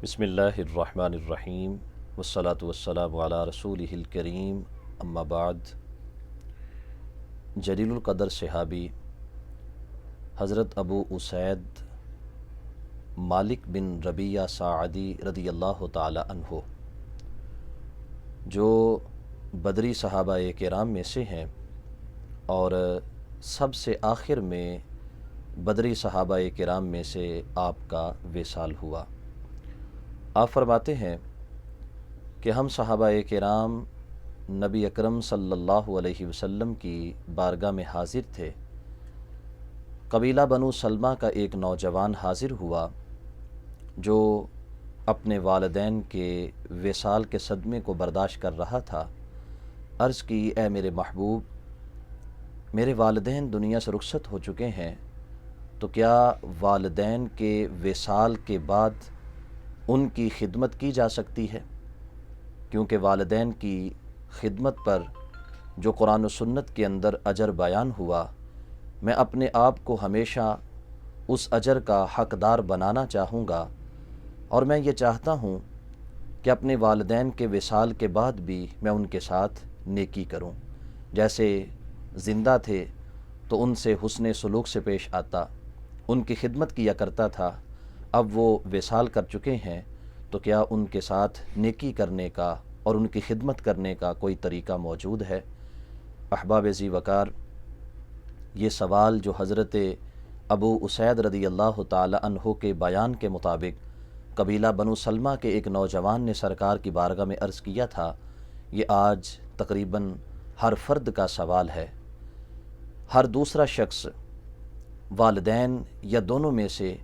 بسم اللہ الرحمن الرحیم والصلاة والسلام علی رسولہ الکریم اما بعد۔ جلیل القدر صحابی حضرت ابو اسید مالک بن ربیعہ ساعدی رضی اللہ تعالی عنہ، جو بدری صحابہ کرام میں سے ہیں اور سب سے آخر میں بدری صحابہ کرام میں سے آپ کا وصال ہوا۔ آپ فرماتے ہیں کہ ہم صحابہ کرام نبی اکرم صلی اللہ علیہ وسلم کی بارگاہ میں حاضر تھے۔ قبیلہ بنو سلمہ کا ایک نوجوان حاضر ہوا جو اپنے والدین کے وصال کے صدمے کو برداشت کر رہا تھا۔ عرض کی، اے میرے محبوب، میرے والدین دنیا سے رخصت ہو چکے ہیں، تو کیا والدین کے وصال کے بعد ان کی خدمت کی جا سکتی ہے؟ کیونکہ والدین کی خدمت پر جو قرآن و سنت کے اندر اجر بیان ہوا، میں اپنے آپ کو ہمیشہ اس اجر کا حقدار بنانا چاہوں گا، اور میں یہ چاہتا ہوں کہ اپنے والدین کے وصال کے بعد بھی میں ان کے ساتھ نیکی کروں۔ جیسے زندہ تھے تو ان سے حسن سلوک سے پیش آتا، ان کی خدمت کیا کرتا تھا، اب وہ وصال کر چکے ہیں تو کیا ان کے ساتھ نیکی کرنے کا اور ان کی خدمت کرنے کا کوئی طریقہ موجود ہے؟ احباب ذی وقار، یہ سوال جو حضرت ابو اسید رضی اللہ تعالی عنہ کے بیان کے مطابق قبیلہ بنو سلمہ کے ایک نوجوان نے سرکار کی بارگاہ میں عرض کیا تھا، یہ آج تقریباً ہر فرد کا سوال ہے۔ ہر دوسرا شخص والدین یا دونوں میں سے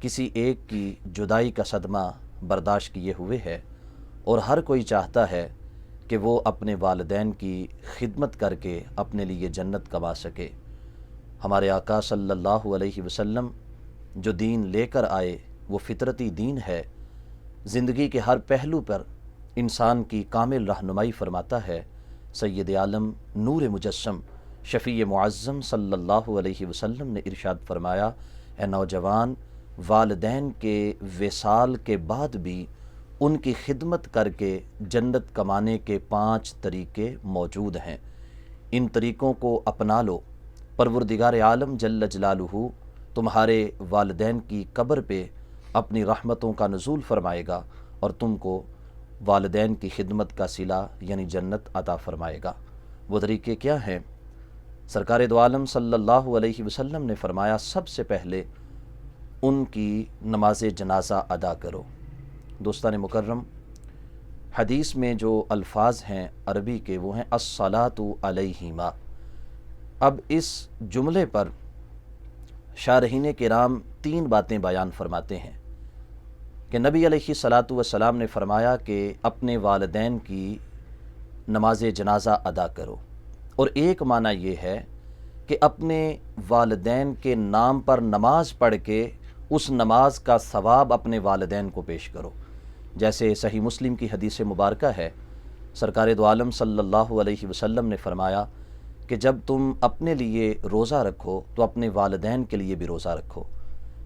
کسی ایک کی جدائی کا صدمہ برداشت کیے ہوئے ہے، اور ہر کوئی چاہتا ہے کہ وہ اپنے والدین کی خدمت کر کے اپنے لیے جنت کما سکے۔ ہمارے آقا صلی اللہ علیہ وسلم جو دین لے کر آئے وہ فطرتی دین ہے، زندگی کے ہر پہلو پر انسان کی کامل رہنمائی فرماتا ہے۔ سید عالم نور مجسم شفیع معظم صلی اللہ علیہ وسلم نے ارشاد فرمایا، اے نوجوان، والدین کے وصال کے بعد بھی ان کی خدمت کر کے جنت کمانے کے 5 طریقے موجود ہیں۔ ان طریقوں کو اپنا لو، پروردگار عالم جل جلالہ تمہارے والدین کی قبر پہ اپنی رحمتوں کا نزول فرمائے گا اور تم کو والدین کی خدمت کا صلہ یعنی جنت عطا فرمائے گا۔ وہ طریقے کیا ہیں؟ سرکار دو عالم صلی اللہ علیہ وسلم نے فرمایا، سب سے پہلے ان کی نماز جنازہ ادا کرو۔ دوستان مکرم، حدیث میں جو الفاظ ہیں عربی کے وہ ہیں الصلاۃ علیہما۔ اب اس جملے پر شارحین کرام 3 باتیں بیان فرماتے ہیں کہ نبی علیہ الصلاۃ والسلام نے فرمایا کہ اپنے والدین کی نماز جنازہ ادا کرو، اور ایک معنی یہ ہے کہ اپنے والدین کے نام پر نماز پڑھ کے اس نماز کا ثواب اپنے والدین کو پیش کرو۔ جیسے صحیح مسلم کی حدیث مبارکہ ہے، سرکار دو عالم صلی اللہ علیہ وسلم نے فرمایا کہ جب تم اپنے لیے روزہ رکھو تو اپنے والدین کے لیے بھی روزہ رکھو،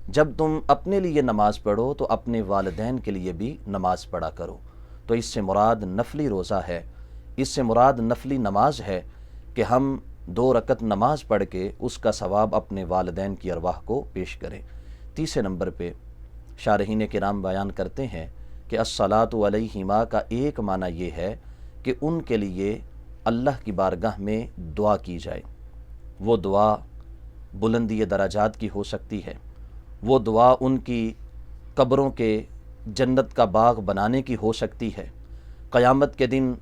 جب تم اپنے لیے نماز پڑھو تو اپنے والدین کے لیے بھی نماز پڑھا کرو۔ تو اس سے مراد نفلی روزہ ہے، اس سے مراد نفلی نماز ہے کہ ہم 2 رکعت نماز پڑھ کے اس کا ثواب اپنے والدین کی ارواح کو پیش کریں۔ تیسرے نمبر پہ شارحین کرام بیان کرتے ہیں کہ الصلاۃ علیہما کا ایک معنی یہ ہے کہ ان کے لیے اللہ کی بارگاہ میں دعا کی جائے۔ وہ دعا بلندی درجات کی ہو سکتی ہے، وہ دعا ان کی قبروں کے جنت کا باغ بنانے کی ہو سکتی ہے، قیامت کے دن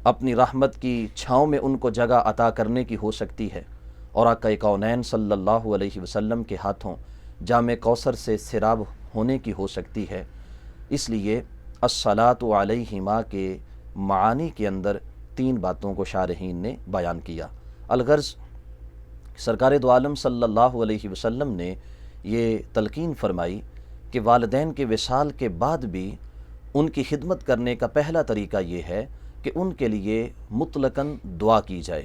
اپنی رحمت کی چھاؤں میں ان کو جگہ عطا کرنے کی ہو سکتی ہے، اور آقا کونین صلی اللہ علیہ وسلم کے ہاتھوں جام کوثر سے سیراب ہونے کی ہو سکتی ہے۔ اس لیے الصلاۃ علیہما کے معانی کے اندر 3 باتوں کو شارحین نے بیان کیا۔ الغرض سرکار دو عالم صلی اللہ علیہ وسلم نے یہ تلقین فرمائی کہ والدین کے وصال کے بعد بھی ان کی خدمت کرنے کا پہلا طریقہ یہ ہے کہ ان کے لیے مطلقاً دعا کی جائے،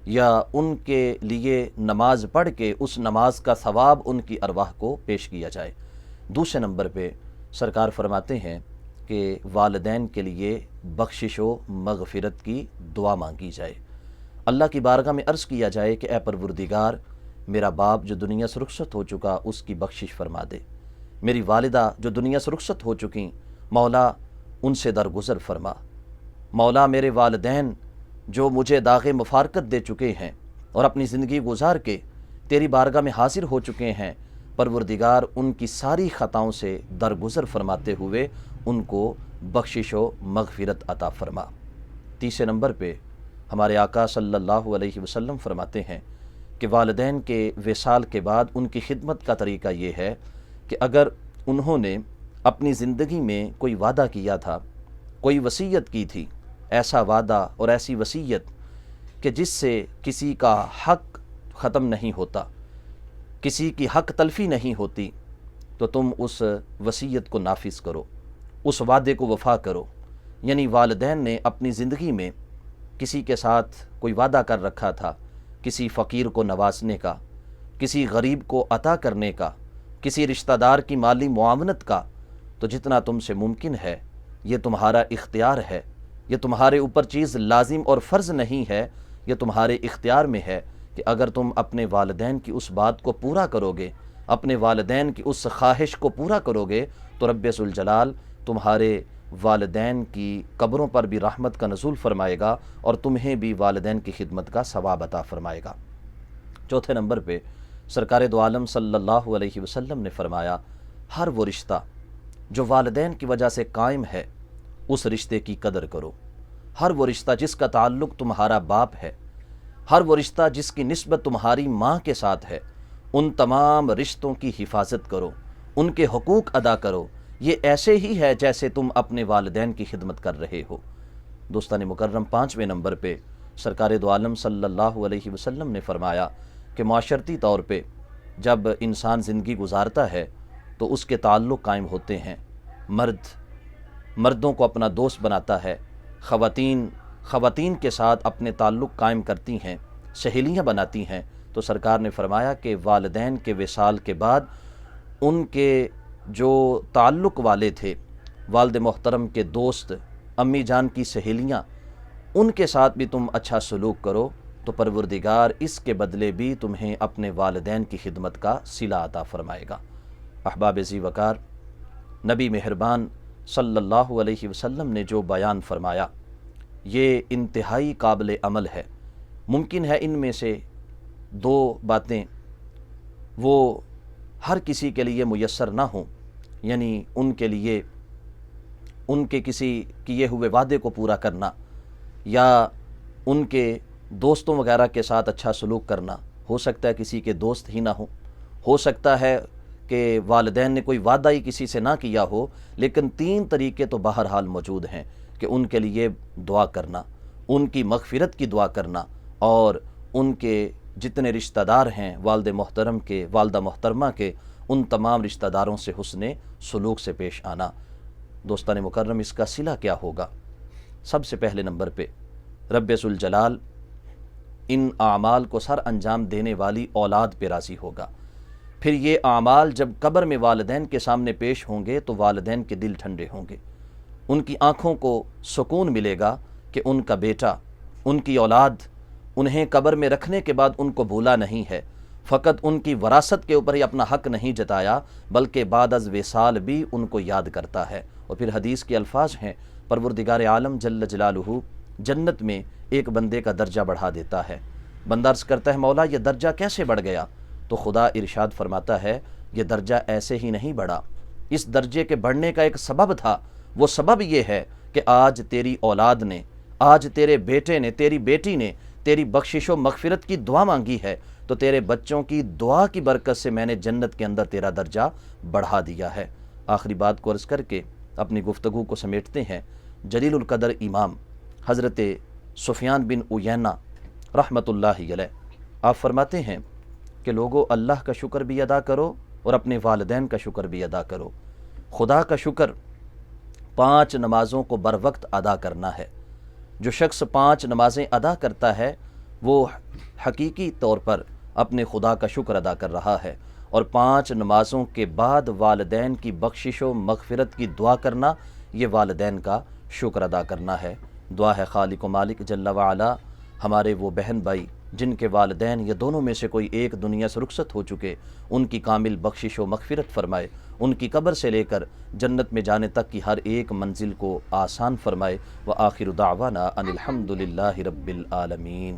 یا ان کے لیے نماز پڑھ کے اس نماز کا ثواب ان کی ارواح کو پیش کیا جائے۔ دوسرے نمبر پہ سرکار فرماتے ہیں کہ والدین کے لیے بخشش و مغفرت کی دعا مانگی جائے، اللہ کی بارگاہ میں عرض کیا جائے کہ اے پروردگار، میرا باپ جو دنیا سے رخصت ہو چکا اس کی بخشش فرما دے، میری والدہ جو دنیا سے رخصت ہو چکیں مولا ان سے درگزر فرما، مولا میرے والدین جو مجھے داغ مفارقت دے چکے ہیں اور اپنی زندگی گزار کے تیری بارگاہ میں حاضر ہو چکے ہیں، پروردگار ان کی ساری خطاؤں سے درگزر فرماتے ہوئے ان کو بخشش و مغفرت عطا فرما۔ تیسرے نمبر پہ ہمارے آقا صلی اللہ علیہ وسلم فرماتے ہیں کہ والدین کے وصال کے بعد ان کی خدمت کا طریقہ یہ ہے کہ اگر انہوں نے اپنی زندگی میں کوئی وعدہ کیا تھا، کوئی وصیت کی تھی، ایسا وعدہ اور ایسی وصیت کہ جس سے کسی کا حق ختم نہیں ہوتا، کسی کی حق تلفی نہیں ہوتی، تو تم اس وصیت کو نافذ کرو، اس وعدے کو وفا کرو۔ یعنی والدین نے اپنی زندگی میں کسی کے ساتھ کوئی وعدہ کر رکھا تھا، کسی فقیر کو نوازنے کا، کسی غریب کو عطا کرنے کا، کسی رشتہ دار کی مالی معاونت کا، تو جتنا تم سے ممکن ہے یہ تمہارا اختیار ہے، یہ تمہارے اوپر چیز لازم اور فرض نہیں ہے، یہ تمہارے اختیار میں ہے کہ اگر تم اپنے والدین کی اس بات کو پورا کرو گے، اپنے والدین کی اس خواہش کو پورا کرو گے، تو رب ذوالجلال تمہارے والدین کی قبروں پر بھی رحمت کا نزول فرمائے گا اور تمہیں بھی والدین کی خدمت کا ثواب عطا فرمائے گا۔ چوتھے نمبر پہ سرکار دو عالم صلی اللہ علیہ وسلم نے فرمایا، ہر وہ رشتہ جو والدین کی وجہ سے قائم ہے اس رشتے کی قدر کرو، ہر وہ رشتہ جس کا تعلق تمہارا باپ ہے، ہر وہ رشتہ جس کی نسبت تمہاری ماں کے ساتھ ہے، ان تمام رشتوں کی حفاظت کرو، ان کے حقوق ادا کرو، یہ ایسے ہی ہے جیسے تم اپنے والدین کی خدمت کر رہے ہو۔ دوستان مکرم، پانچویں نمبر پہ سرکار دو عالم صلی اللہ علیہ وسلم نے فرمایا کہ معاشرتی طور پہ جب انسان زندگی گزارتا ہے تو اس کے تعلق قائم ہوتے ہیں، مردوں کو اپنا دوست بناتا ہے، خواتین کے ساتھ اپنے تعلق قائم کرتی ہیں، سہیلیاں بناتی ہیں، تو سرکار نے فرمایا کہ والدین کے وصال کے بعد ان کے جو تعلق والے تھے، والد محترم کے دوست، امی جان کی سہیلیاں، ان کے ساتھ بھی تم اچھا سلوک کرو تو پروردگار اس کے بدلے بھی تمہیں اپنے والدین کی خدمت کا صلہ عطا فرمائے گا۔ احباب ذی وقار، نبی مہربان صلی اللہ علیہ وسلم نے جو بیان فرمایا یہ انتہائی قابل عمل ہے۔ ممکن ہے ان میں سے دو باتیں وہ ہر کسی کے لیے میسر نہ ہوں، یعنی ان کے لیے ان کے کسی کیے ہوئے وعدے کو پورا کرنا یا ان کے دوستوں وغیرہ کے ساتھ اچھا سلوک کرنا، ہو سکتا ہے کسی کے دوست ہی نہ ہو سکتا ہے کہ والدین نے کوئی وعدہ ہی کسی سے نہ کیا ہو، لیکن تین طریقے تو بہرحال موجود ہیں کہ ان کے لیے دعا کرنا، ان کی مغفرت کی دعا کرنا، اور ان کے جتنے رشتہ دار ہیں والد محترم کے، والدہ محترمہ کے، ان تمام رشتہ داروں سے حسن سلوک سے پیش آنا۔ دوستان مکرم، اس کا صلہ کیا ہوگا؟ سب سے پہلے نمبر پہ رب ذوالجلال ان اعمال کو سر انجام دینے والی اولاد پہ راضی ہوگا۔ پھر یہ اعمال جب قبر میں والدین کے سامنے پیش ہوں گے تو والدین کے دل ٹھنڈے ہوں گے، ان کی آنکھوں کو سکون ملے گا کہ ان کا بیٹا، ان کی اولاد انہیں قبر میں رکھنے کے بعد ان کو بھولا نہیں ہے، فقط ان کی وراثت کے اوپر ہی اپنا حق نہیں جتایا بلکہ بعد از وصال بھی ان کو یاد کرتا ہے۔ اور پھر حدیث کے الفاظ ہیں، پروردگار عالم جل جلالہ جنت میں ایک بندے کا درجہ بڑھا دیتا ہے۔ بندہ عرض کرتا ہے، مولا یہ درجہ کیسے بڑھ گیا؟ تو خدا ارشاد فرماتا ہے، یہ درجہ ایسے ہی نہیں بڑھا، اس درجے کے بڑھنے کا ایک سبب تھا، وہ سبب یہ ہے کہ آج تیری اولاد نے، آج تیرے بیٹے نے، تیری بیٹی نے تیری بخشش و مغفرت کی دعا مانگی ہے، تو تیرے بچوں کی دعا کی برکت سے میں نے جنت کے اندر تیرا درجہ بڑھا دیا ہے۔ آخری بات کو عرض کر کے اپنی گفتگو کو سمیٹتے ہیں۔ جلیل القدر امام حضرت سفیان بن عیینہ رحمۃ اللہ علیہ آپ فرماتے ہیں کہ لوگوں، اللہ کا شکر بھی ادا کرو اور اپنے والدین کا شکر بھی ادا کرو۔ خدا کا شکر 5 نمازوں کو بر وقت ادا کرنا ہے۔ جو شخص 5 نمازیں ادا کرتا ہے وہ حقیقی طور پر اپنے خدا کا شکر ادا کر رہا ہے، اور 5 نمازوں کے بعد والدین کی بخشش و مغفرت کی دعا کرنا یہ والدین کا شکر ادا کرنا ہے۔ دعا ہے خالق و مالک جل وعلا ہمارے وہ بہن بھائی جن کے والدین یا دونوں میں سے کوئی ایک دنیا سے رخصت ہو چکے، ان کی کامل بخشش و مغفرت فرمائے، ان کی قبر سے لے کر جنت میں جانے تک کی ہر ایک منزل کو آسان فرمائے۔ وآخر دعوانا ان الحمد للہ رب العالمین۔